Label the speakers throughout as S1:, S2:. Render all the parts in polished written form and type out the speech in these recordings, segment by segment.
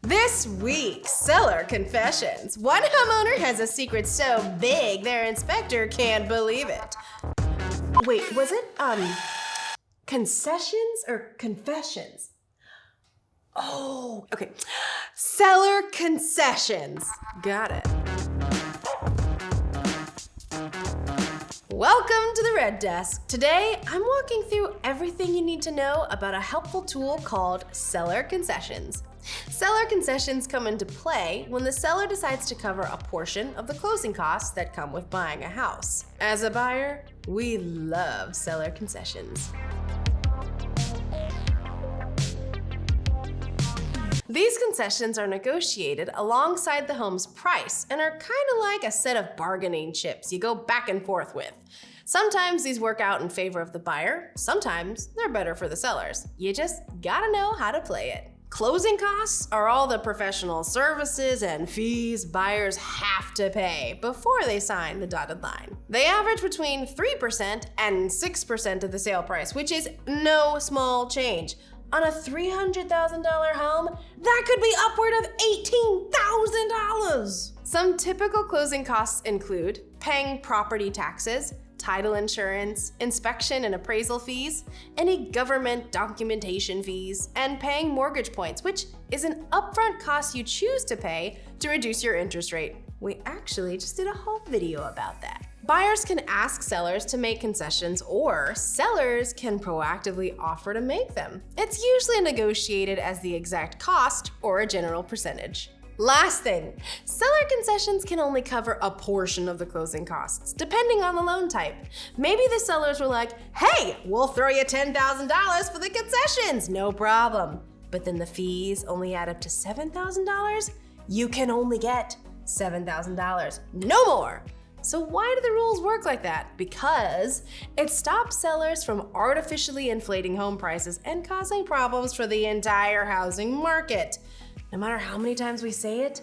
S1: This week, seller confessions. One homeowner has a secret so big their inspector can't believe it. Wait, was it, concessions or confessions? Oh, okay. Seller concessions. Got it. Welcome to the Red Desk. Today, I'm walking through everything you need to know about a helpful tool called seller concessions. Seller concessions come into play when the seller decides to cover a portion of the closing costs that come with buying a house. As a buyer, we love seller concessions. These concessions are negotiated alongside the home's price and are kind of like a set of bargaining chips you go back and forth with. Sometimes these work out in favor of the buyer, sometimes they're better for the sellers. You just gotta know how to play it. Closing costs are all the professional services and fees buyers have to pay before they sign the dotted line. They average between 3% and 6% of the sale price, which is no small change. On a $300,000 home, that could be upward of $18,000. Some typical closing costs include paying property taxes, title insurance, inspection and appraisal fees, any government documentation fees, and paying mortgage points, which is an upfront cost you choose to pay to reduce your interest rate. We actually just did a whole video about that. Buyers can ask sellers to make concessions, or sellers can proactively offer to make them. It's usually negotiated as the exact cost or a general percentage. Last thing, seller concessions can only cover a portion of the closing costs, depending on the loan type. Maybe the sellers were like, hey, we'll throw you $10,000 for the concessions, no problem. But then the fees only add up to $7,000? You can only get $7,000, no more. So why do the rules work like that? Because it stops sellers from artificially inflating home prices and causing problems for the entire housing market. No matter how many times we say it,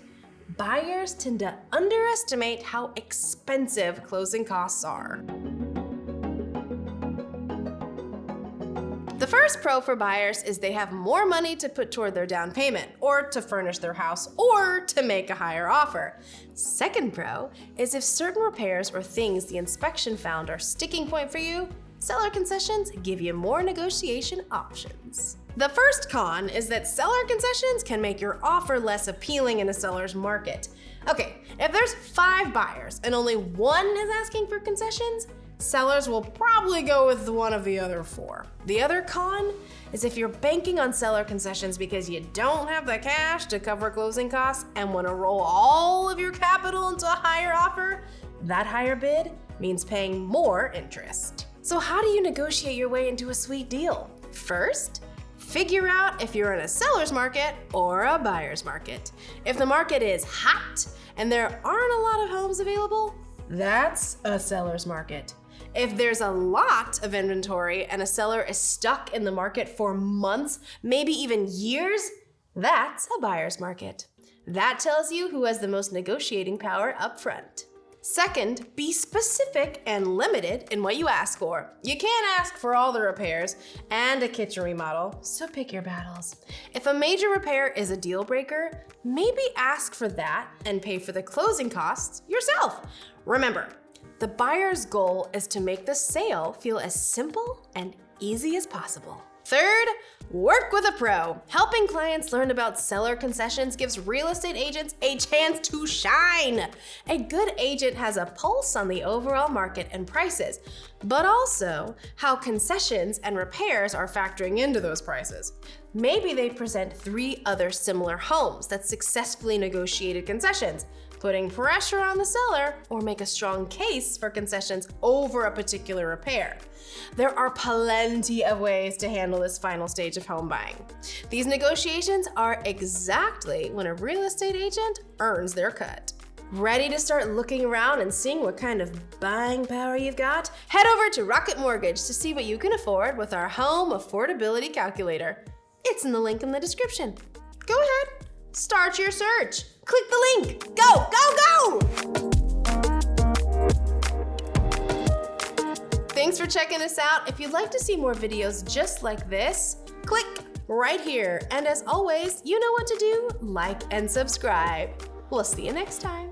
S1: buyers tend to underestimate how expensive closing costs are. The first pro for buyers is they have more money to put toward their down payment, or to furnish their house, or to make a higher offer. Second pro is if certain repairs or things the inspection found are sticking point for you, seller concessions give you more negotiation options. The first con is that seller concessions can make your offer less appealing in a seller's market. Okay, if there's 5 buyers and only 1 is asking for concessions, sellers will probably go with one of the other 4. The other con is if you're banking on seller concessions because you don't have the cash to cover closing costs and want to roll all of your capital into a higher offer, that higher bid means paying more interest. So how do you negotiate your way into a sweet deal? First, figure out if you're in a seller's market or a buyer's market. If the market is hot and there aren't a lot of homes available, that's a seller's market. If there's a lot of inventory and a seller is stuck in the market for months, maybe even years, that's a buyer's market. That tells you who has the most negotiating power up front. Second, be specific and limited in what you ask for. You can't ask for all the repairs and a kitchen remodel, so pick your battles. If a major repair is a deal breaker, maybe ask for that and pay for the closing costs yourself. Remember, the buyer's goal is to make the sale feel as simple and easy as possible. Third, work with a pro. Helping clients learn about seller concessions gives real estate agents a chance to shine. A good agent has a pulse on the overall market and prices, but also how concessions and repairs are factoring into those prices. Maybe they present 3 other similar homes that successfully negotiated concessions, putting pressure on the seller, or make a strong case for concessions over a particular repair. There are plenty of ways to handle this final stage of home buying. These negotiations are exactly when a real estate agent earns their cut. Ready to start looking around and seeing what kind of buying power you've got? Head over to Rocket Mortgage to see what you can afford with our home affordability calculator. It's in the link in the description. Go ahead, start your search. Click the link. Go, go, go! Thanks for checking us out. If you'd like to see more videos just like this, click right here. And as always, you know what to do. Like and subscribe. We'll see you next time.